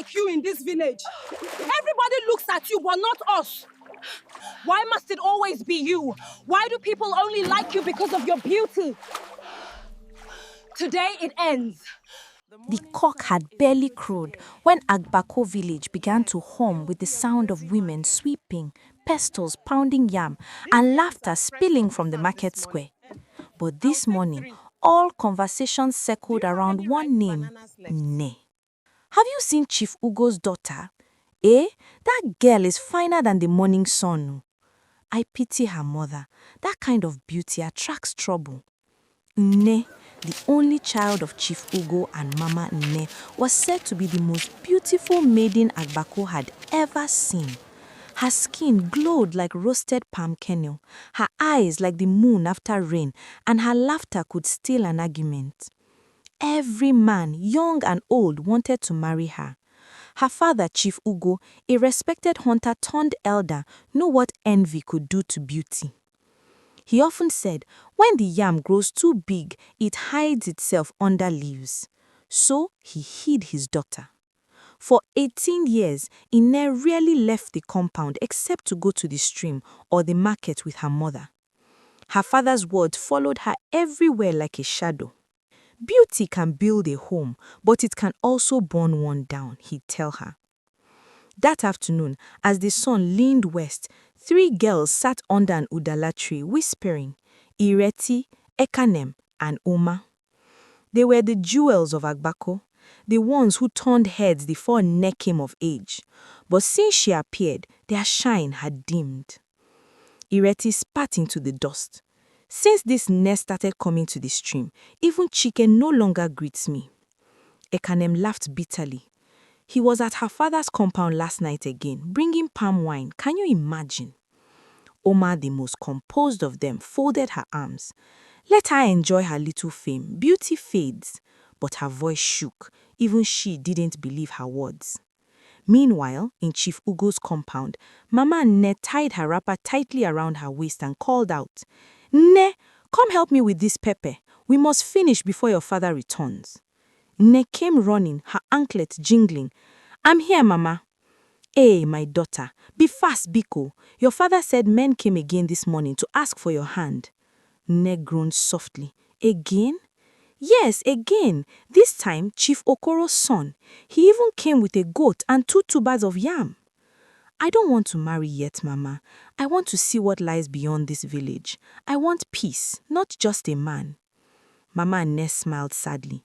like you in this village. Everybody looks at you, but not us. Why must it always be you? Why do people only like you because of your beauty? Today it ends. The cock had barely crowed when Agbako village began to hum with the sound of women sweeping, pestles pounding yam, and laughter spilling from the market square. But this morning, all conversations circled around one name, Ne. Have you seen Chief Ugo's daughter? That girl is finer than the morning sun. I pity her mother. That kind of beauty attracts trouble. Ne, the only child of Chief Ugo and Mama Ne, was said to be the most beautiful maiden Agbako had ever seen. Her skin glowed like roasted palm kernel, her eyes like the moon after rain, and her laughter could still an argument. Every man, young and old, wanted to marry her. Her father, Chief Ugo, a respected hunter turned elder, knew what envy could do to beauty. He often said, when the yam grows too big, it hides itself under leaves. So he hid his daughter. For 18 years, Ine rarely left the compound except to go to the stream or the market with her mother. Her father's words followed her everywhere like a shadow. Beauty can build a home, but it can also burn one down, he'd tell her. That afternoon, as the sun leaned west, 3 girls sat under an udala tree whispering, Ireti, Ekanem, and Oma. They were the jewels of Agbako, the ones who turned heads before Ne came of age. But since she appeared, their shine had dimmed. Ireti spat into the dust. Since this Ne started coming to the stream, even chicken no longer greets me. Ekanem laughed bitterly. He was at her father's compound last night again, bringing palm wine. Can you imagine? Oma, the most composed of them, folded her arms. Let her enjoy her little fame. Beauty fades. But her voice shook. Even she didn't believe her words. Meanwhile, in Chief Ugo's compound, Mama Ne tied her wrapper tightly around her waist and called out, Ne, come help me with this pepper. We must finish before your father returns. Ne came running, her anklet jingling. I'm here, Mama. Hey, my daughter, be fast, Biko. Your father said men came again this morning to ask for your hand. Ne groaned softly. Again? Yes, again. This time, Chief Okoro's son. He even came with a goat and 2 tubers of yam. I don't want to marry yet, Mama. I want to see what lies beyond this village. I want peace, not just a man. Mama Ne smiled sadly.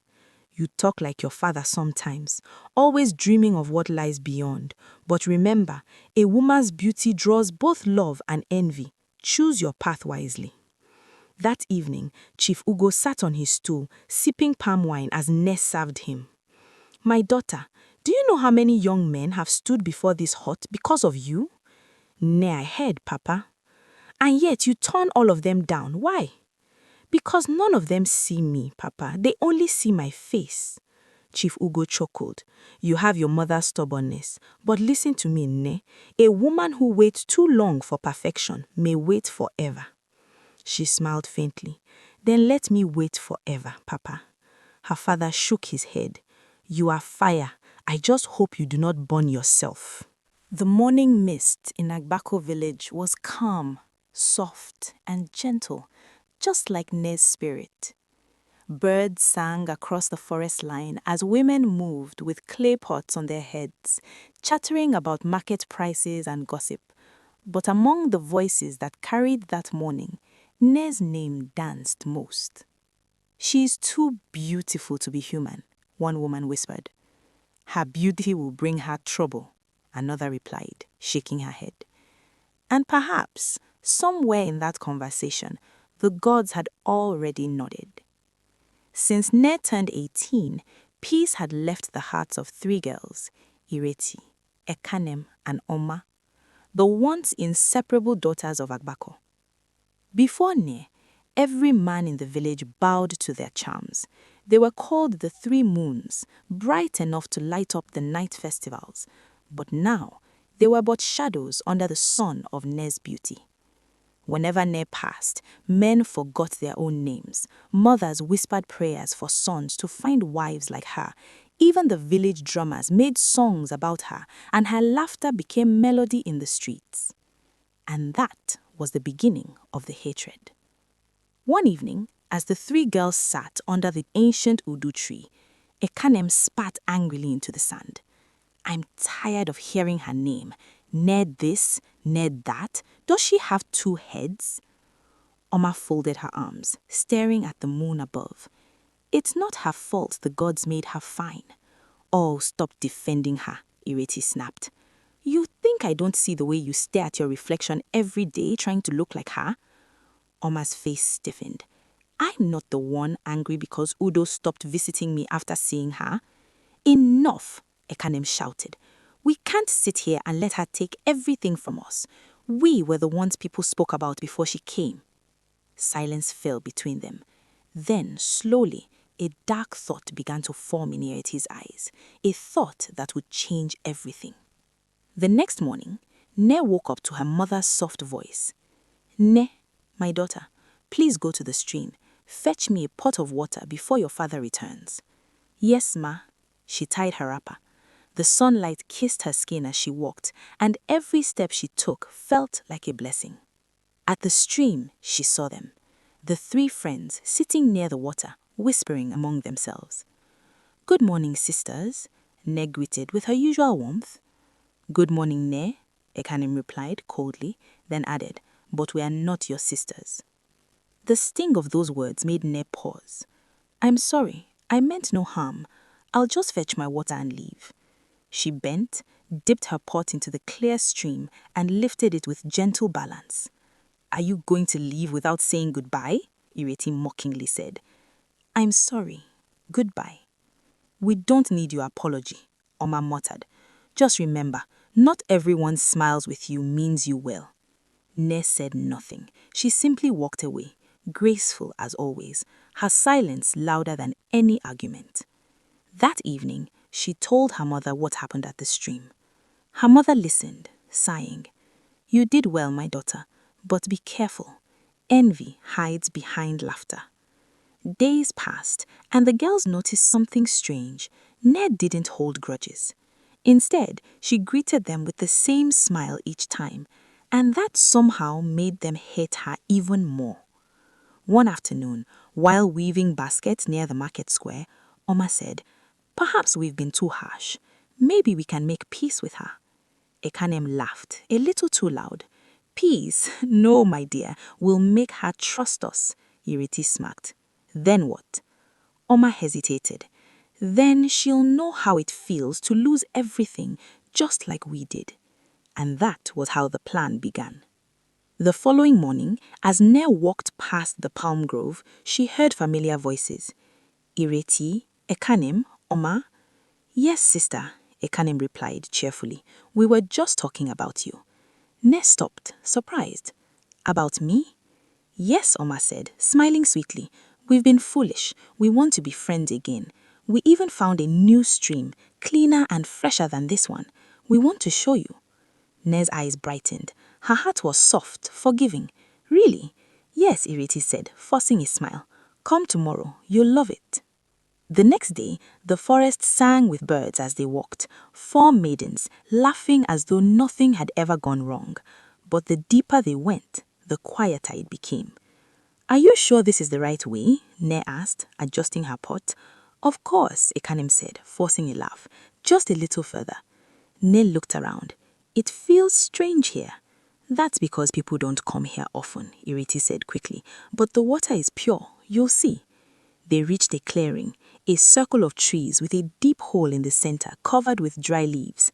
You talk like your father sometimes, always dreaming of what lies beyond. But remember, a woman's beauty draws both love and envy. Choose your path wisely. That evening, Chief Ugo sat on his stool, sipping palm wine as Ne served him. My daughter, do you know how many young men have stood before this hut because of you? Ne, I heard, Papa. And yet you turn all of them down. Why? Because none of them see me, Papa. They only see my face. Chief Ugo chuckled. You have your mother's stubbornness. But listen to me, Ne. A woman who waits too long for perfection may wait forever. She smiled faintly. Then let me wait forever, Papa. Her father shook his head. You are fire. I just hope you do not burn yourself. The morning mist in Agbako village was calm, soft, and gentle, just like Ne's spirit. Birds sang across the forest line as women moved with clay pots on their heads, chattering about market prices and gossip. But among the voices that carried that morning, Ne's name danced most. She is too beautiful to be human, one woman whispered. Her beauty will bring her trouble, another replied, shaking her head. And perhaps, somewhere in that conversation, the gods had already nodded. Since Ne turned 18, peace had left the hearts of 3 girls, Ireti, Ekanem, and Oma, the once inseparable daughters of Agbako. Before Ne, every man in the village bowed to their charms. They were called the 3 moons, bright enough to light up the night festivals. But now, they were but shadows under the sun of Ne's beauty. Whenever Ne passed, men forgot their own names. Mothers whispered prayers for sons to find wives like her, Even the village drummers made songs about her, and her laughter became melody in the streets. And that was the beginning of the hatred. One evening, as the three girls sat under the ancient Udu tree, Ekanem spat angrily into the sand. I'm tired of hearing her name. Ned this, Ned that. Does she have two heads? Oma folded her arms, staring at the moon above. It's not her fault the gods made her fine. Oh, stop defending her, Ireti snapped. You think I don't see the way you stare at your reflection every day trying to look like her? Oma's face stiffened. I'm not the one angry because Udo stopped visiting me after seeing her. Enough, Ekanem shouted. We can't sit here and let her take everything from us. We were the ones people spoke about before she came. Silence fell between them. Then, slowly, a dark thought began to form in Ireti's eyes, a thought that would change everything. The next morning, Ne woke up to her mother's soft voice. Ne, my daughter, please go to the stream. Fetch me a pot of water before your father returns. Yes, ma. She tied her wrapper. The sunlight kissed her skin as she walked, and every step she took felt like a blessing. At the stream, she saw them, the three friends sitting near the water, whispering among themselves. Good morning, sisters, Ne greeted with her usual warmth. Good morning, Ne, Ekanem replied coldly, then added, but we are not your sisters. The sting of those words made Ne pause. I'm sorry, I meant no harm. I'll just fetch my water and leave. She bent, dipped her pot into the clear stream, and lifted it with gentle balance. Are you going to leave without saying goodbye? Ireti mockingly said. I'm sorry. Goodbye. We don't need your apology, Oma muttered. Just remember, not everyone smiles with you means you will. Ne said nothing. She simply walked away, graceful as always, her silence louder than any argument. That evening, she told her mother what happened at the stream. Her mother listened, sighing. You did well, my daughter, but be careful. Envy hides behind laughter. Days passed, and the girls noticed something strange. Ned didn't hold grudges. Instead, she greeted them with the same smile each time, and that somehow made them hate her even more. One afternoon, while weaving baskets near the market square, Oma said, Perhaps we've been too harsh. Maybe we can make peace with her. Ekanem laughed, a little too loud. Peace? No, my dear, we'll make her trust us, Iriti smacked. Then what? Oma hesitated. Then she'll know how it feels to lose everything, just like we did. And that was how the plan began. The following morning, as Ne walked past the palm grove, she heard familiar voices. Ireti, Ekanem, Oma. Yes, sister, Ekanem replied cheerfully. We were just talking about you. Ne stopped, surprised. About me? Yes, Oma said, smiling sweetly. We've been foolish. We want to be friends again. We even found a new stream, cleaner and fresher than this one. We want to show you. Ne's eyes brightened. Her heart was soft, forgiving. Really? Yes, Iriti said, forcing a smile. Come tomorrow. You'll love it. The next day, the forest sang with birds as they walked, 4 maidens, laughing as though nothing had ever gone wrong. But the deeper they went, the quieter it became. Are you sure this is the right way? Ne asked, adjusting her pot. Of course, Ekanem said, forcing a laugh. Just a little further. Ne looked around. It feels strange here. That's because people don't come here often, Iriti said quickly. But the water is pure, you'll see. They reached a clearing, a circle of trees with a deep hole in the center covered with dry leaves.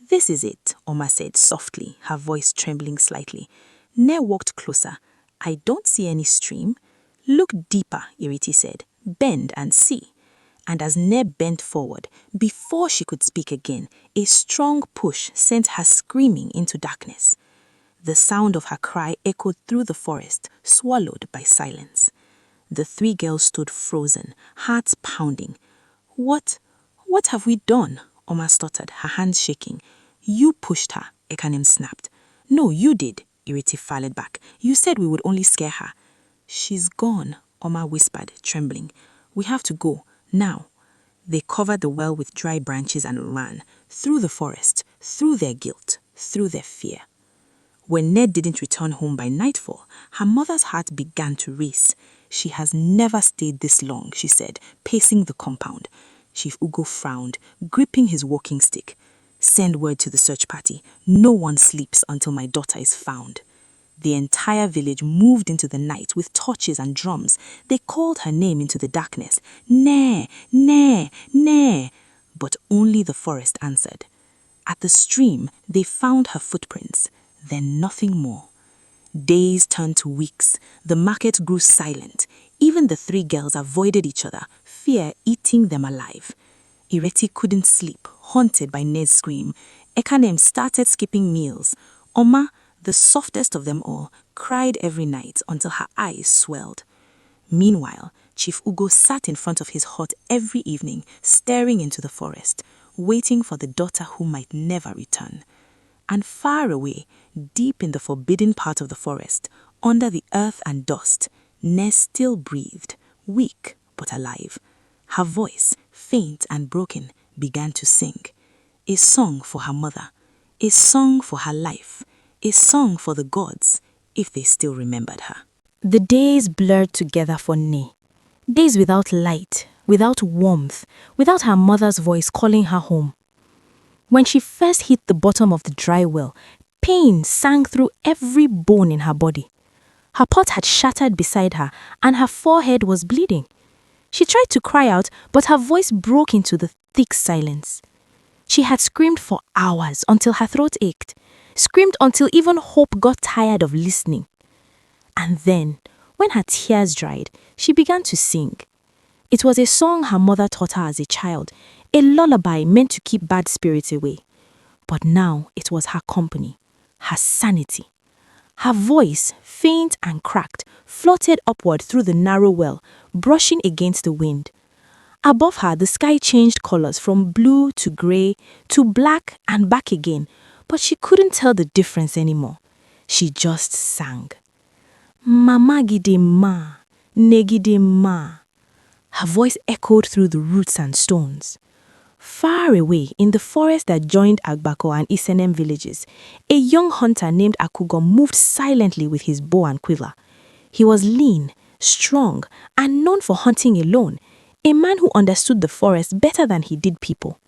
This is it, Oma said softly, her voice trembling slightly. Ne walked closer. I don't see any stream. Look deeper, Iriti said. Bend and see. And as Ne bent forward, before she could speak again, a strong push sent her screaming into darkness. The sound of her cry echoed through the forest, swallowed by silence. The 3 girls stood frozen, hearts pounding. What have we done? Oma stuttered, her hands shaking. You pushed her, Ekanem snapped. No, you did, Iriti fired back. You said we would only scare her. She's gone, Oma whispered, trembling. We have to go, now. They covered the well with dry branches and ran through the forest, through their guilt, through their fear. When Ned didn't return home by nightfall, her mother's heart began to race. She has never stayed this long, she said, pacing the compound. Chief Ugo frowned, gripping his walking stick. Send word to the search party. No one sleeps until my daughter is found. The entire village moved into the night with torches and drums. They called her name into the darkness. Ne, ne, ne. But only the forest answered. At the stream, they found her footprints. Then nothing more. Days turned to weeks. The market grew silent. Even the three girls avoided each other, fear eating them alive. Ireti couldn't sleep, haunted by Ned's scream. Ekanem started skipping meals. Oma, the softest of them all, cried every night until her eyes swelled. Meanwhile, Chief Ugo sat in front of his hut every evening, staring into the forest, waiting for the daughter who might never return. And far away, deep in the forbidden part of the forest, under the earth and dust, Ness still breathed, weak but alive. Her voice, faint and broken, began to sing. A song for her mother, a song for her life, a song for the gods, if they still remembered her. The days blurred together for Ne. Days without light, without warmth, without her mother's voice calling her home. When she first hit the bottom of the dry well, pain sang through every bone in her body. Her pot had shattered beside her, and her forehead was bleeding. She tried to cry out, but her voice broke into the thick silence. She had screamed for hours until her throat ached, screamed until even Hope got tired of listening. And then, when her tears dried, she began to sing. It was a song her mother taught her as a child, a lullaby meant to keep bad spirits away. But now it was her company, her sanity. Her voice, faint and cracked, floated upward through the narrow well, brushing against the wind. Above her, the sky changed colors from blue to grey to black and back again, but she couldn't tell the difference anymore. She just sang. Mama gide ma, negide ma. Her voice echoed through the roots and stones. Far away, in the forest that joined Agbako and Isenem villages, a young hunter named Akugo moved silently with his bow and quiver. He was lean, strong, and known for hunting alone, a man who understood the forest better than he did people.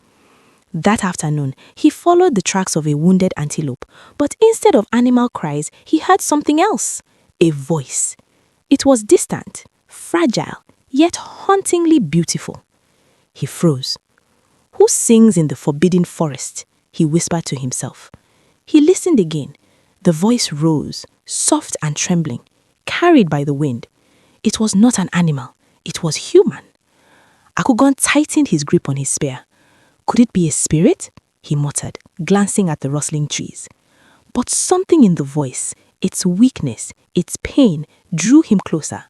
That afternoon, he followed the tracks of a wounded antelope, but instead of animal cries, he heard something else, a voice. It was distant, fragile, yet hauntingly beautiful. He froze. Who sings in the forbidden forest? He whispered to himself. He listened again. The voice rose, soft and trembling, carried by the wind. It was not an animal. It was human. Akugon tightened his grip on his spear. Could it be a spirit? He muttered, glancing at the rustling trees. But something in the voice, its weakness, its pain, drew him closer.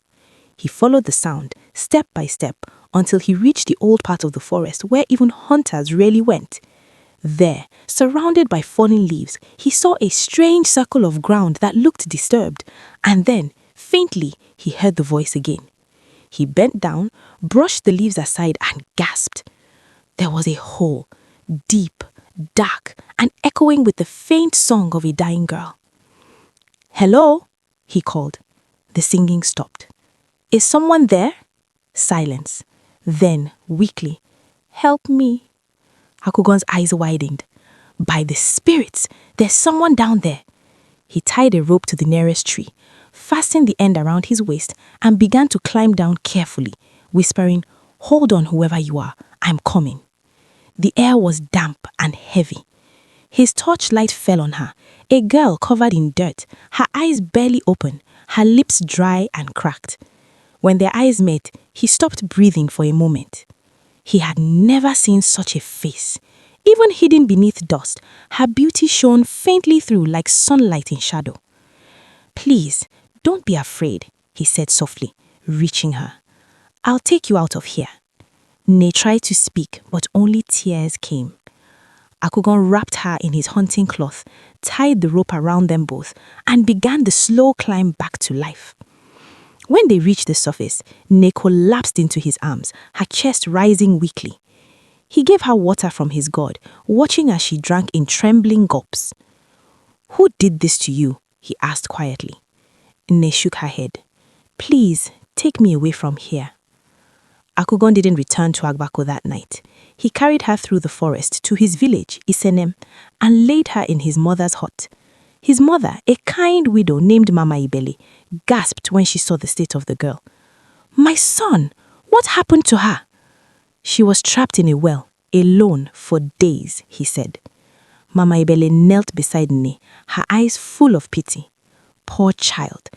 He followed the sound, step by step, until he reached the old part of the forest where even hunters rarely went. There, surrounded by fallen leaves, he saw a strange circle of ground that looked disturbed, and then, faintly, he heard the voice again. He bent down, brushed the leaves aside, and gasped. There was a hole, deep, dark, and echoing with the faint song of a dying girl. "Hello?" he called. The singing stopped. "Is someone there?" Silence. Then, weakly, "Help me." Hakugon's eyes widened. "By the spirits, there's someone down there." He tied a rope to the nearest tree, fastened the end around his waist, and began to climb down carefully, whispering, "Hold on, whoever you are, I'm coming." The air was damp and heavy. His torchlight fell on her, a girl covered in dirt, her eyes barely open, her lips dry and cracked. When their eyes met, he stopped breathing for a moment. He had never seen such a face. Even hidden beneath dust, her beauty shone faintly through like sunlight in shadow. "Please, don't be afraid," he said softly, reaching her. "I'll take you out of here." Ne tried to speak, but only tears came. Akugon wrapped her in his hunting cloth, tied the rope around them both, and began the slow climb back to life. When they reached the surface, Ne collapsed into his arms, her chest rising weakly. He gave her water from his gourd, watching as she drank in trembling gulps. "Who did this to you?" he asked quietly. Nne shook her head. "Please, take me away from here." Akugon didn't return to Agbako that night. He carried her through the forest to his village, Isenem, and laid her in his mother's hut. His mother, a kind widow named Mama Ibeli, gasped when she saw the state of the girl. "My son, what happened to her?" "She was trapped in a well, alone for days," he said. Mama Ibeli knelt beside Nne, her eyes full of pity. "Poor child,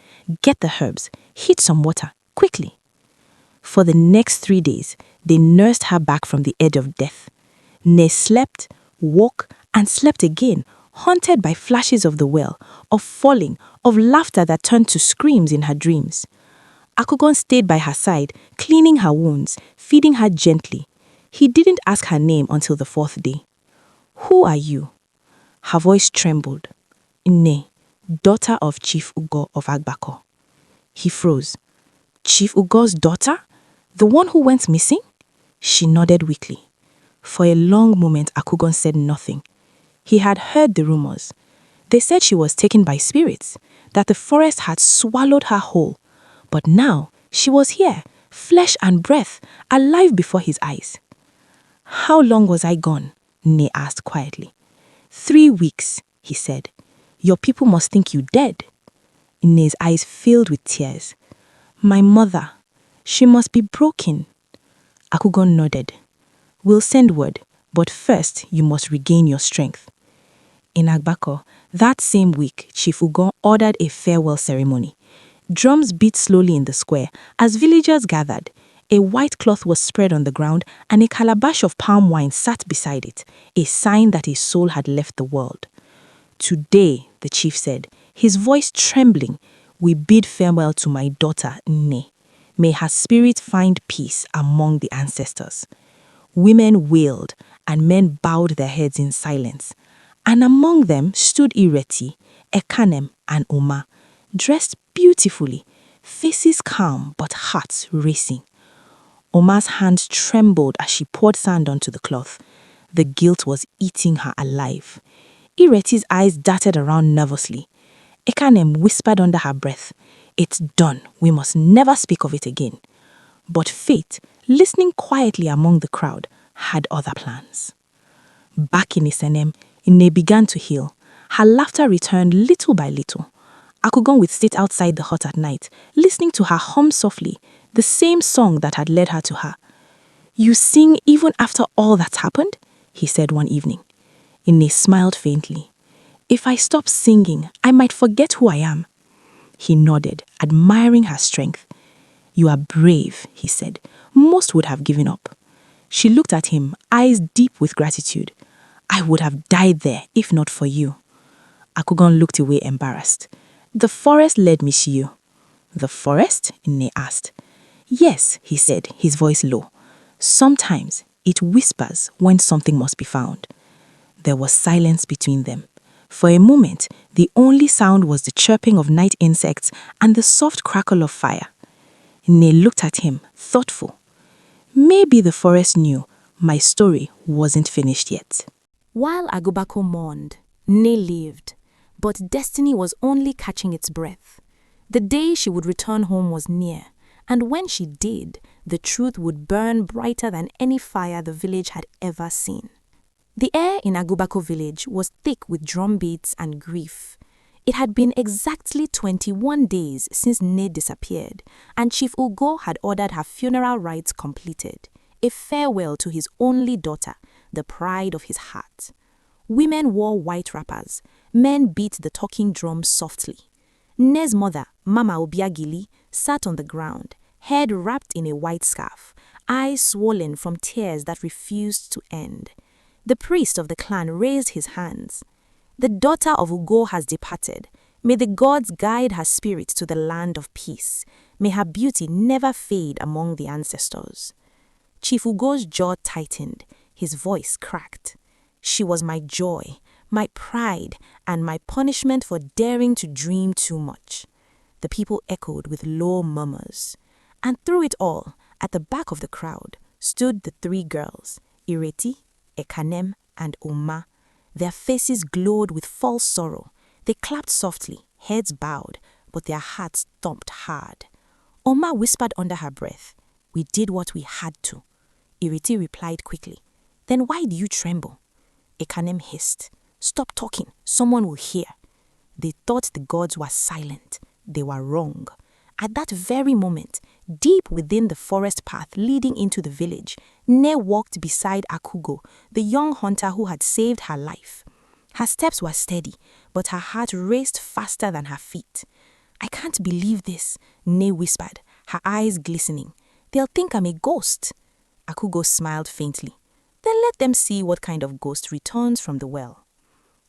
get the herbs, heat some water, quickly." For the next 3 days, they nursed her back from the edge of death. Nne slept, woke, and slept again, haunted by flashes of the well, of falling, of laughter that turned to screams in her dreams. Akugon stayed by her side, cleaning her wounds, feeding her gently. He didn't ask her name until the 4th day. "Who are you?" Her voice trembled. "Nne, daughter of Chief Ugo of Agbako." He froze. "Chief Ugo's daughter? The one who went missing?" She nodded weakly. For a long moment, Akugon said nothing. He had heard the rumors. They said she was taken by spirits, that the forest had swallowed her whole. But now she was here, flesh and breath, alive before his eyes. "How long was I gone?" Nne asked quietly. 3 weeks, he said. "Your people must think you dead." Nne's eyes filled with tears. "My mother, she must be broken." Akugon nodded. "We'll send word, but first you must regain your strength." In Agbako, that same week, Chief Ugon ordered a farewell ceremony. Drums beat slowly in the square as villagers gathered. A white cloth was spread on the ground and a calabash of palm wine sat beside it, a sign that his soul had left the world. "Today," the chief said, his voice trembling, "we bid farewell to my daughter, Nne. May her spirit find peace among the ancestors." Women wailed and men bowed their heads in silence. And among them stood Ireti, Ekanem, and Oma, dressed beautifully, faces calm but hearts racing. Oma's hands trembled as she poured sand onto the cloth. The guilt was eating her alive. Ireti's eyes darted around nervously. Ekanem whispered under her breath, "It's done. We must never speak of it again." But Fate, listening quietly among the crowd, had other plans. Back in Isenem, Nne began to heal. Her laughter returned little by little. Akugon would sit outside the hut at night, listening to her hum softly, the same song that had led her to her. "You sing even after all that's happened?" he said one evening. Nne smiled faintly. "If I stop singing, I might forget who I am." He nodded, admiring her strength. "You are brave," he said. "Most would have given up." She looked at him, eyes deep with gratitude. "I would have died there if not for you." Akugon looked away embarrassed. "The forest led me to you." "The forest?" Nne asked. "Yes," he said, his voice low. "Sometimes it whispers when something must be found." There was silence between them. For a moment, the only sound was the chirping of night insects and the soft crackle of fire. Nne looked at him, thoughtful. Maybe the forest knew my story wasn't finished yet. While Agubako mourned, Nne lived, but destiny was only catching its breath. The day she would return home was near, and when she did, the truth would burn brighter than any fire the village had ever seen. The air in Agubako village was thick with drumbeats and grief. It had been exactly 21 days since Nne disappeared, and Chief Ugo had ordered her funeral rites completed, a farewell to his only daughter, the pride of his heart. Women wore white wrappers, men beat the talking drums softly. Nne's mother, Mama Obiagili, sat on the ground, head wrapped in a white scarf, eyes swollen from tears that refused to end. The priest of the clan raised his hands. "The daughter of Ugo has departed. May the gods guide her spirit to the land of peace. May her beauty never fade among the ancestors." Chief Ugo's jaw tightened, his voice cracked. "She was my joy, my pride, and my punishment for daring to dream too much." The people echoed with low murmurs. And through it all, at the back of the crowd, stood the 3 girls, Ireti, Ekanem, and Oma. Their faces glowed with false sorrow. They clapped softly, heads bowed, but their hearts thumped hard. Oma whispered under her breath, "We did what we had to." Ireti replied quickly, "Then why do you tremble?" Ekanem hissed, "Stop talking, someone will hear." They thought the gods were silent. They were wrong. At that very moment, deep within the forest path leading into the village, Ne walked beside Akugo, the young hunter who had saved her life. Her steps were steady, but her heart raced faster than her feet. "I can't believe this," Ne whispered, her eyes glistening. "They'll think I'm a ghost." Akugo smiled faintly. "Then let them see what kind of ghost returns from the well."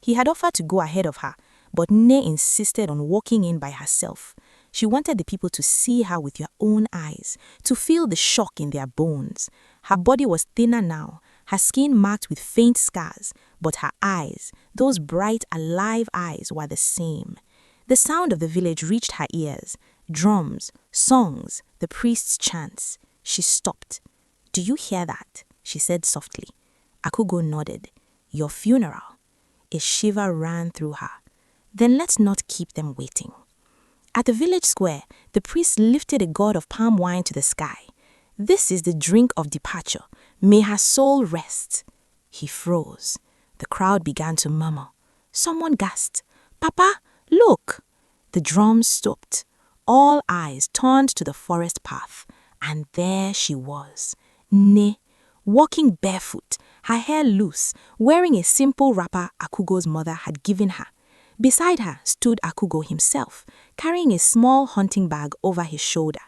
He had offered to go ahead of her, but Ne insisted on walking in by herself. She wanted the people to see her with their own eyes, to feel the shock in their bones. Her body was thinner now, her skin marked with faint scars, but her eyes, those bright, alive eyes, were the same. The sound of the village reached her ears. Drums, songs, the priest's chants. She stopped. "Do you hear that?" she said softly. Akugo nodded. "Your funeral." A shiver ran through her. "Then let's not keep them waiting." At the village square, the priest lifted a gourd of palm wine to the sky. "This is the drink of departure. May her soul rest." He froze. The crowd began to murmur. Someone gasped, "Papa, look!" The drums stopped. All eyes turned to the forest path, and there she was, Ne, walking barefoot, her hair loose, wearing a simple wrapper Akugo's mother had given her. Beside her stood Akugo himself, carrying a small hunting bag over his shoulder.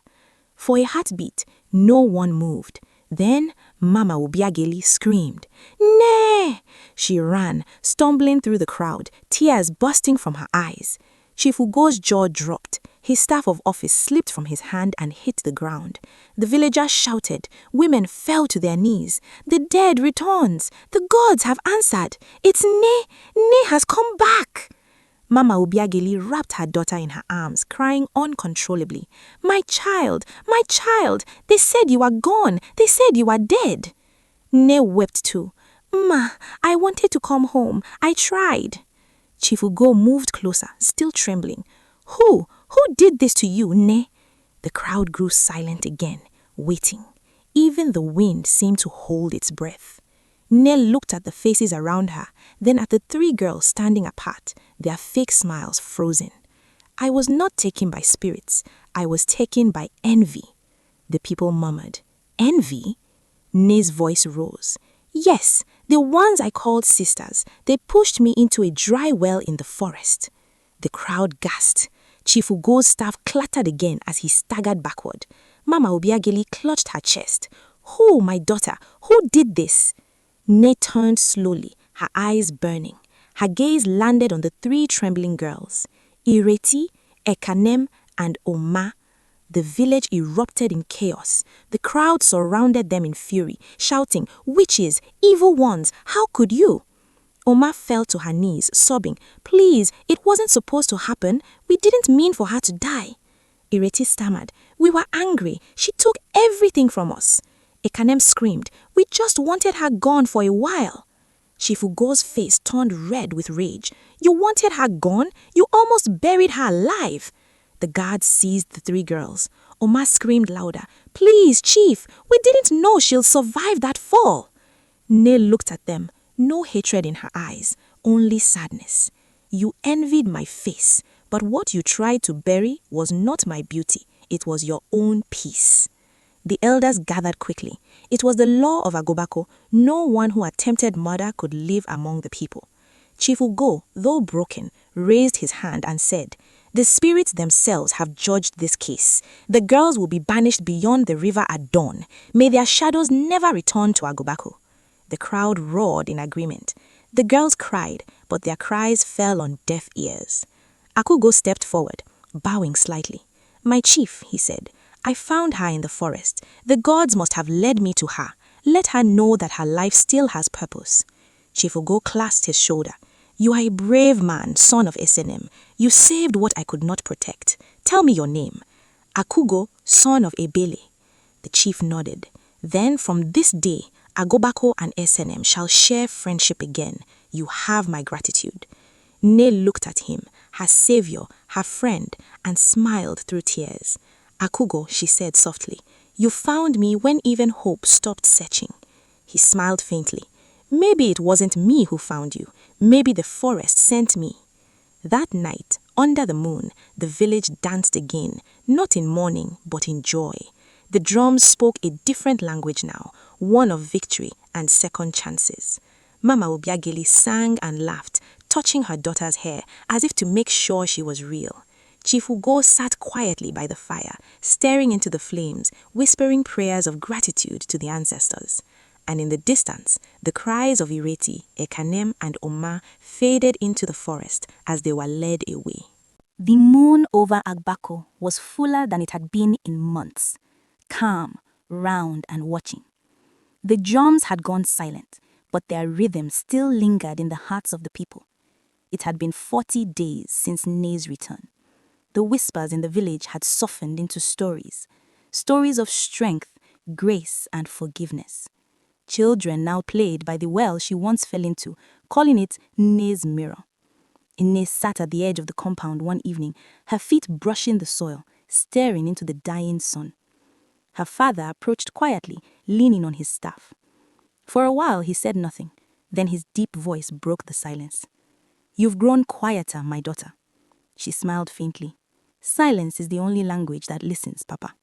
For a heartbeat, no one moved. Then Mama Obiageli screamed, "Ne!" She ran, stumbling through the crowd, tears bursting from her eyes. Chief Ugo's jaw dropped. His staff of office slipped from his hand and hit the ground. The villagers shouted. Women fell to their knees. "The dead returns. The gods have answered. It's Ne. Ne has come back." Mama Obiageli wrapped her daughter in her arms, crying uncontrollably. My child, they said you are gone. They said you are dead." Ne wept too. "Ma, I wanted to come home. I tried." Chief Ugo moved closer, still trembling. Who did this to you, Ne?" The crowd grew silent again, waiting. Even the wind seemed to hold its breath. Ne looked at the faces around her, then at the three girls standing apart, their fake smiles frozen. "I was not taken by spirits. I was taken by envy." The people murmured. "Envy?" Ne's voice rose. "Yes, the ones I called sisters. They pushed me into a dry well in the forest." The crowd gasped. Chief Ugo's staff clattered again as he staggered backward. Mama Obiageli clutched her chest. "Who, my daughter? Who did this?" Ne turned slowly, her eyes burning. Her gaze landed on the three trembling girls, Ireti, Ekanem, and Oma. The village erupted in chaos. The crowd surrounded them in fury, shouting, "Witches, evil ones, how could you?" Oma fell to her knees, sobbing, "Please, it wasn't supposed to happen. We didn't mean for her to die." Ireti stammered, "We were angry. She took everything from us." Ekanem screamed, "We just wanted her gone for a while." Chief Ugo's face turned red with rage. "You wanted her gone? You almost buried her alive." The guards seized the three girls. Oma screamed louder, "Please, Chief, we didn't know she'll survive that fall." Ne looked at them, no hatred in her eyes, only sadness. "You envied my face, but what you tried to bury was not my beauty. It was your own peace." The elders gathered quickly. It was the law of Agobako. No one who attempted murder could live among the people. Chief Ugo, though broken, raised his hand and said, "The spirits themselves have judged this case. The girls will be banished beyond the river at dawn. May their shadows never return to Agobako." The crowd roared in agreement. The girls cried, but their cries fell on deaf ears. Akugo stepped forward, bowing slightly. "My chief," he said, "I found her in the forest. The gods must have led me to her. Let her know that her life still has purpose." Chief Ugo clasped his shoulder. "You are a brave man, son of Esenem. You saved what I could not protect. Tell me your name." "Akugo, son of Ebele." The chief nodded. "Then from this day, Agobako and SNM shall share friendship again. You have my gratitude. Ne looked at him, her savior, her friend, and smiled through tears. Akugo, she said softly, you found me when even hope stopped searching. He smiled faintly. Maybe it wasn't me who found you. Maybe the forest sent me. That night, under the moon, the village danced again, not in mourning, but in joy. The drums spoke a different language now, one of victory and second chances. Mama Obiageli sang and laughed, touching her daughter's hair as if to make sure she was real. Chief Ugo sat quietly by the fire, staring into the flames, whispering prayers of gratitude to the ancestors. And in the distance, the cries of Ireti, Ekanem, and Oma faded into the forest as they were led away. The moon over Agbako was fuller than it had been in months, calm, round, and watching. The drums had gone silent, but their rhythm still lingered in the hearts of the people. It had been 40 days since Ne's return. The whispers in the village had softened into stories, stories of strength, grace, and forgiveness. Children now played by the well she once fell into, calling it Ne's mirror. Ine sat at the edge of the compound one evening, her feet brushing the soil, staring into the dying sun. Her father approached quietly, leaning on his staff. For a while he said nothing, then his deep voice broke the silence. You've grown quieter, my daughter. She smiled faintly. Silence is the only language that listens, Papa.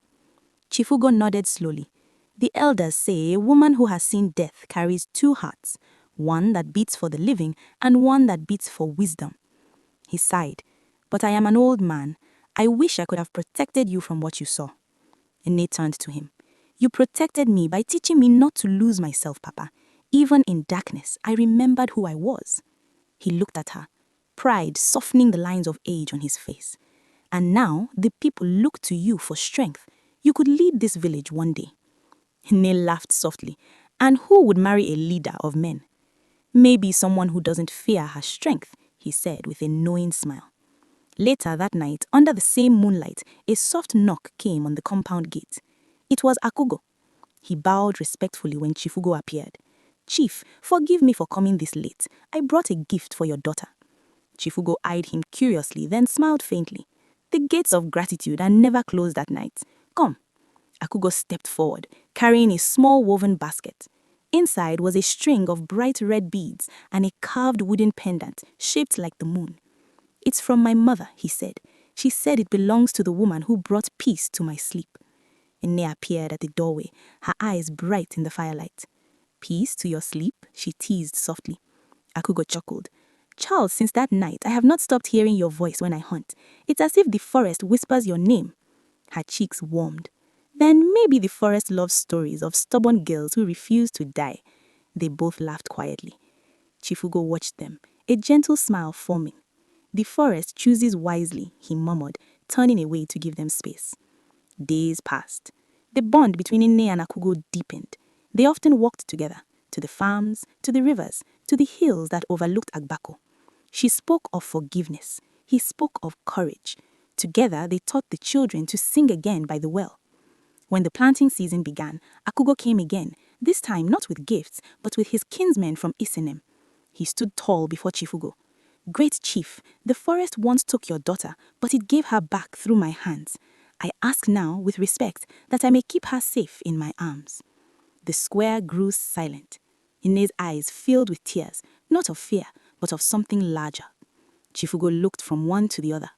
Chifugo nodded slowly. The elders say a woman who has seen death carries two hearts, one that beats for the living and one that beats for wisdom. He sighed. But I am an old man. I wish I could have protected you from what you saw. Ine turned to him. You protected me by teaching me not to lose myself, Papa. Even in darkness, I remembered who I was. He looked at her, pride softening the lines of age on his face. And now the people look to you for strength. You could lead this village one day. Ine laughed softly. And who would marry a leader of men? Maybe someone who doesn't fear her strength, he said with a knowing smile. Later that night, under the same moonlight, a soft knock came on the compound gate. It was Akugo. He bowed respectfully when Chifugo appeared. Chief, forgive me for coming this late. I brought a gift for your daughter. Chifugo eyed him curiously, then smiled faintly. The gates of gratitude are never closed at night. Come. Akugo stepped forward, carrying a small woven basket. Inside was a string of bright red beads and a carved wooden pendant shaped like the moon. It's from my mother, he said. She said it belongs to the woman who brought peace to my sleep. Ine appeared at the doorway, her eyes bright in the firelight. Peace to your sleep, she teased softly. Akugo chuckled. Charles, since that night, I have not stopped hearing your voice when I hunt. It's as if the forest whispers your name. Her cheeks warmed. Then maybe the forest loves stories of stubborn girls who refuse to die. They both laughed quietly. Chifugo watched them, a gentle smile forming. The forest chooses wisely, he murmured, turning away to give them space. Days passed. The bond between Ine and Akugo deepened. They often walked together, to the farms, to the rivers, to the hills that overlooked Agbako. She spoke of forgiveness. He spoke of courage. Together, they taught the children to sing again by the well. When the planting season began, Akugo came again, this time not with gifts, but with his kinsmen from Isenem. He stood tall before Chifugo. Great chief, the forest once took your daughter, but it gave her back through my hands. I ask now, with respect, that I may keep her safe in my arms. The square grew silent. Ine's eyes filled with tears, not of fear, but of something larger. Chifugo looked from one to the other.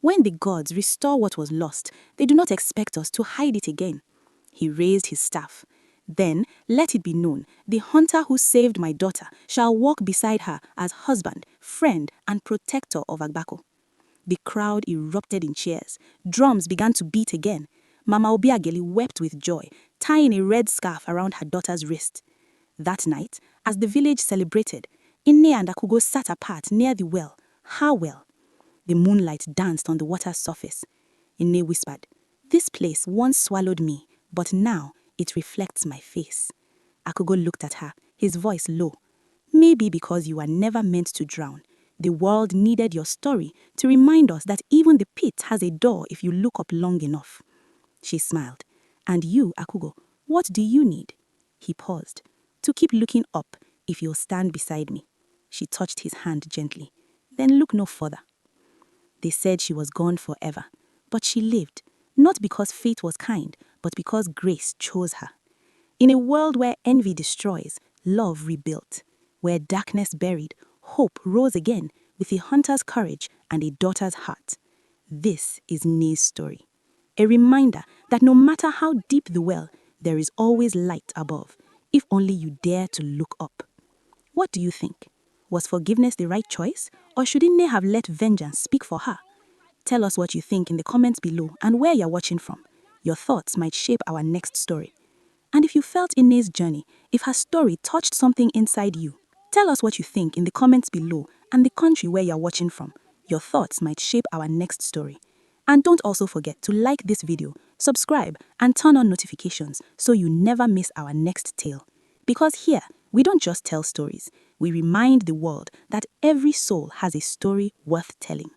When the gods restore what was lost, they do not expect us to hide it again. He raised his staff. Then let it be known, the hunter who saved my daughter shall walk beside her as husband, friend, and protector of Agbako. The crowd erupted in cheers. Drums began to beat again. Mama Obiageli wept with joy, tying a red scarf around her daughter's wrist. That night, as the village celebrated, Ine and Akugo sat apart near the well, her well. The moonlight danced on the water's surface. Ine whispered, This place once swallowed me, but now it reflects my face. Akugo looked at her, his voice low. Maybe because you were never meant to drown. The world needed your story to remind us that even the pit has a door if you look up long enough. She smiled. And you, Akugo, what do you need? He paused. to keep looking up if you'll stand beside me. She touched his hand gently. Then look no further. They said she was gone forever, but she lived, not because fate was kind, but because grace chose her. In a world where envy destroys, love rebuilt, where darkness buried, hope rose again with a hunter's courage and a daughter's heart. This is Nee's story. A reminder that no matter how deep the well, there is always light above, if only you dare to look up. What do you think? Was forgiveness the right choice, or should Nne have let vengeance speak for her? Tell us what you think in the comments below and where you're watching from. Your thoughts might shape our next story. And if you felt Nne's journey, if her story touched something inside you, tell us what you think in the comments below and the country where you're watching from. Your thoughts might shape our next story. And don't also forget to like this video, subscribe, and turn on notifications so you never miss our next tale. Because here, we don't just tell stories, we remind the world that every soul has a story worth telling.